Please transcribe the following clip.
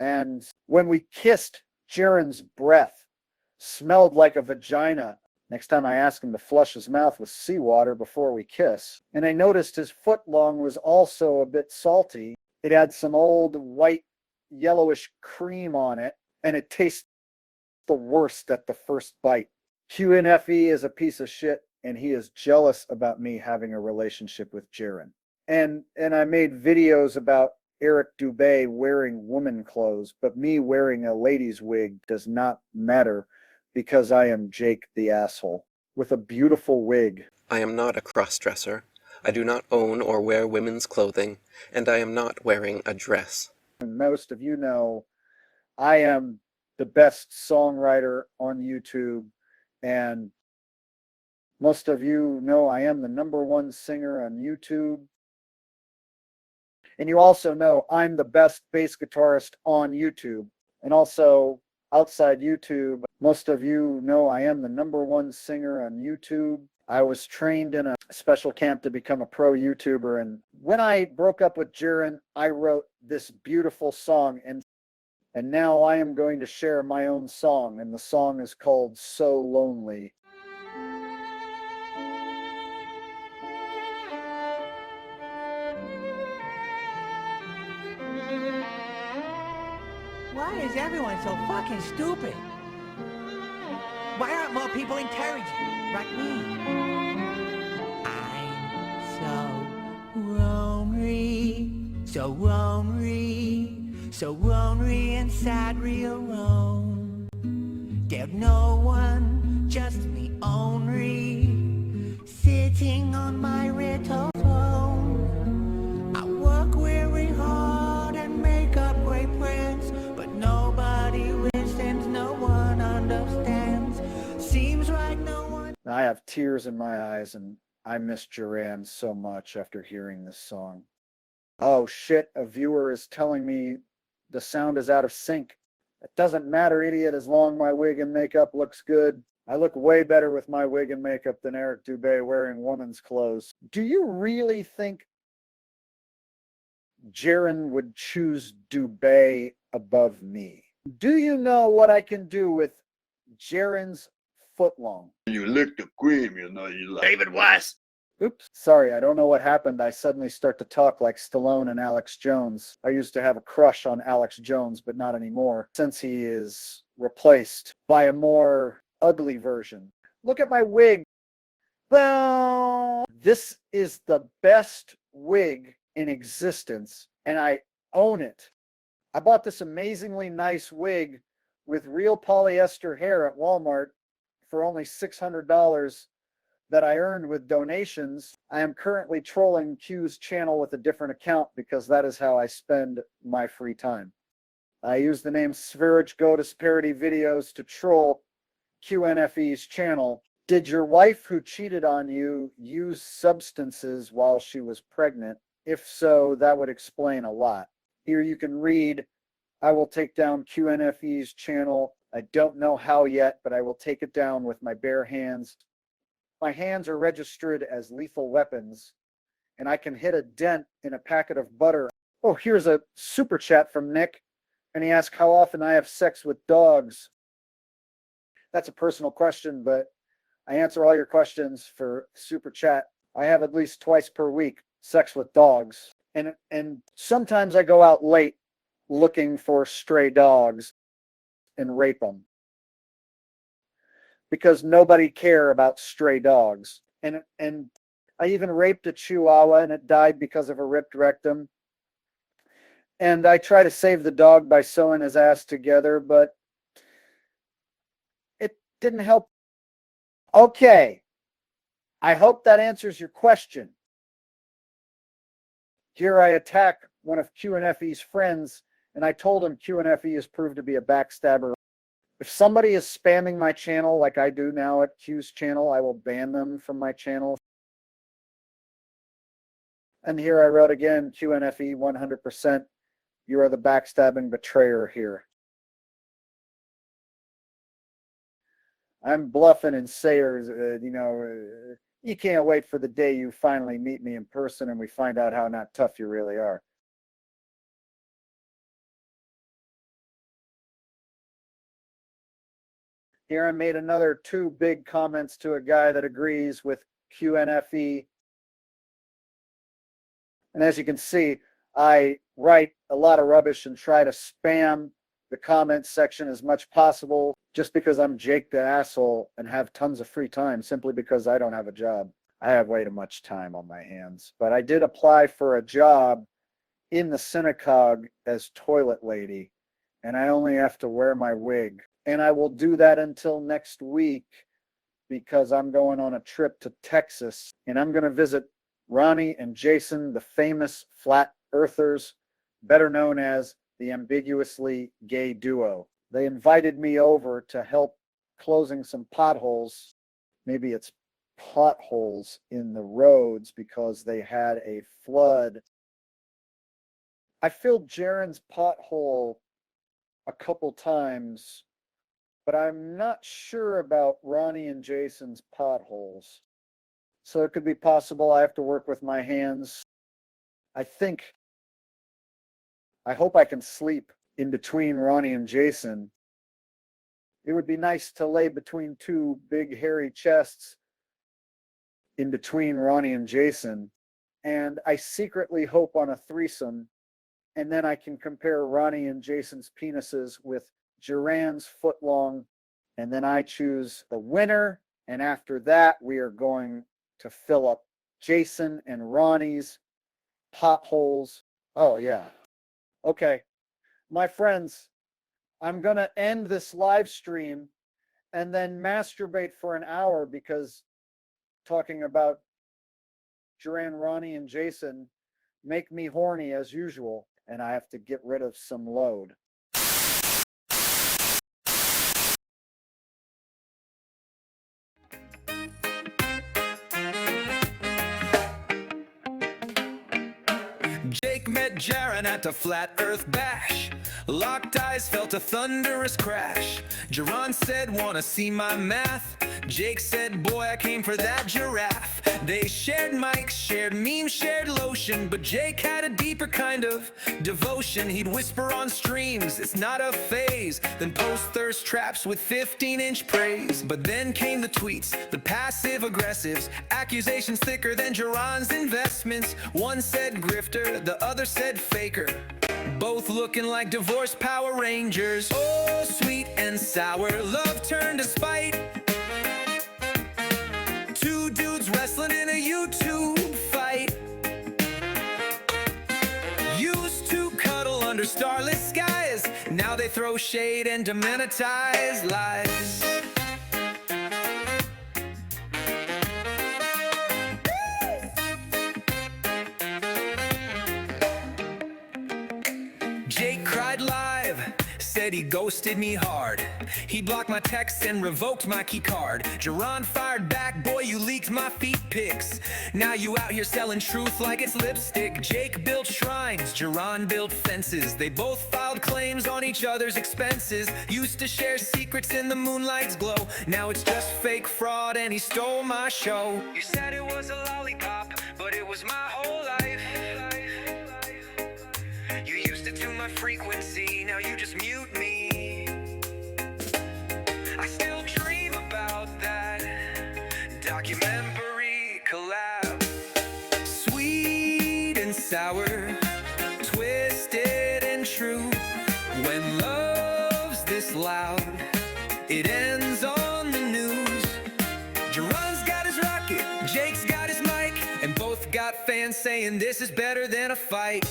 And when we kissed, Jeran's breath smelled like a vagina. Next time I ask him to flush his mouth with seawater before we kiss. And I noticed his footlong was also a bit salty. It had some old white yellowish cream on it, and it tastes the worst at the first bite. QNFE is a piece of shit, and he is jealous about me having a relationship with Jeran. And I made videos about Eric Dubé wearing woman clothes, but me wearing a lady's wig does not matter because I am Jake the asshole with a beautiful wig. I am not a cross-dresser. I do not own or wear women's clothing, and I am not wearing a dress. And most of you know I am the best songwriter on YouTube, and most of you know I am the #1 singer on YouTube. And you also know I'm the best bass guitarist on YouTube. And also outside YouTube, most of you know I am the #1 singer on YouTube. I was trained in a special camp to become a pro YouTuber. And when I broke up with Jeran, I wrote this beautiful song. And now I am going to share my own song. And the song is called So Lonely. Why is everyone so fucking stupid? Why aren't more people encouraging like me? I'm so lonely, so lonely, so lonely and sad, real alone. There's no one, just me only, sitting on my little throne. I work very hard and make up great friends, but nobody listens, no one understands. Seems like no one. I have tears in my eyes, and I miss Jeran so much after hearing this song. Oh shit, a viewer is telling me the sound is out of sync. It doesn't matter, idiot, as long as my wig and makeup looks good. I look way better with my wig and makeup than Eric Dubé wearing woman's clothes. Do you really think Jeran would choose Dubé above me? Do you know what I can do with Jeran's footlong? You lick the cream, you know, you like David West. Oops, sorry, I don't know what happened. I suddenly start to talk like Stallone and Alex Jones. I used to have a crush on Alex Jones, but not anymore, since he is replaced by a more ugly version. Look at my wig. Boom! This is the best wig in existence, and I own it. I bought this amazingly nice wig with real polyester hair at Walmart for only $600 that I earned with donations. I am currently trolling Q's channel with a different account because that is how I spend my free time. I use the name Sverage Gotis Parody Videos to troll QNFE's channel. Did your wife who cheated on you use substances while she was pregnant? If so, that would explain a lot. Here you can read, I will take down QNFE's channel. I don't know how yet, but I will take it down with my bare hands. My hands are registered as lethal weapons, and I can hit a dent in a packet of butter. Oh, here's a super chat from Nick, and he asked how often I have sex with dogs. That's a personal question, but I answer all your questions for super chat. I have at least twice per week sex with dogs, and sometimes I go out late looking for stray dogs and rape them, because nobody care about stray dogs. And I even raped a Chihuahua, and it died because of a ripped rectum. And I try to save the dog by sewing his ass together, but it didn't help. Okay, I hope that answers your question. Here I attack one of QNFE's friends, and I told him QNFE has proved to be a backstabber. If somebody is spamming my channel like I do now at Q's channel, I will ban them from my channel. And here I wrote again, QNFE 100%. You are the backstabbing betrayer here. I'm bluffing and sayers, you can't wait for the day you finally meet me in person and we find out how not tough you really are. Here I made another 2 big comments to a guy that agrees with QNFE. And as you can see, I write a lot of rubbish and try to spam the comments section as much possible just because I'm Jake the asshole and have tons of free time simply because I don't have a job. I have way too much time on my hands. But I did apply for a job in the synagogue as toilet lady, and I only have to wear my wig. And I will do that until next week because I'm going on a trip to Texas, and I'm going to visit Ronnie and Jason, the famous flat earthers, better known as the ambiguously gay duo. They invited me over to help closing some potholes. Maybe it's potholes in the roads because they had a flood. I filled Jeran's pothole a couple times, but I'm not sure about Ronnie and Jason's potholes. So it could be possible I have to work with my hands. I hope I can sleep in between Ronnie and Jason. It would be nice to lay between 2 big hairy chests in between Ronnie and Jason. And I secretly hope on a threesome. And then I can compare Ronnie and Jason's penises with Jeran's footlong. And then I choose the winner. And after that, we are going to fill up Jason and Ronnie's potholes. Oh, yeah. Okay. My friends, I'm going to end this live stream and then masturbate for an hour because talking about Jeran, Ronnie, and Jason make me horny as usual, and I have to get rid of some load. Jake met Jeran at a flat earth bash. Locked eyes, felt a thunderous crash. Jeran said, wanna see my math? Jake said, boy, I came for that giraffe. They shared mics, shared memes, shared lotion, but Jake had a deeper kind of devotion. He'd whisper on streams, it's not a phase, then post thirst traps with 15-inch praise. But then came the tweets, the passive aggressives, accusations thicker than Jeran's investments. One said grifter, the other said faker, both looking like divorced Power Rangers. Oh, sweet and sour, love turned to spite. 2 dudes wrestling in a YouTube fight. Used to cuddle under starless skies, now they throw shade and demonetize lies. Jake cried live, said he ghosted me hard. He blocked my texts and revoked my key card. Jeran fired back, boy, you leaked my feet pics. Now you out here selling truth like it's lipstick. Jake built shrines, Jeran built fences. They both filed claims on each other's expenses. Used to share secrets in the moonlight's glow. Now it's just fake fraud and he stole my show. You said it was a lollipop, but it was my whole life. You used to tune my frequency, now you just mute me. I still dream about that documentary collab. Sweet and sour, twisted and true. When love's this loud, it ends on the news. Jeran's got his rocket, Jake's got his mic, and both got fans saying this is better than a fight.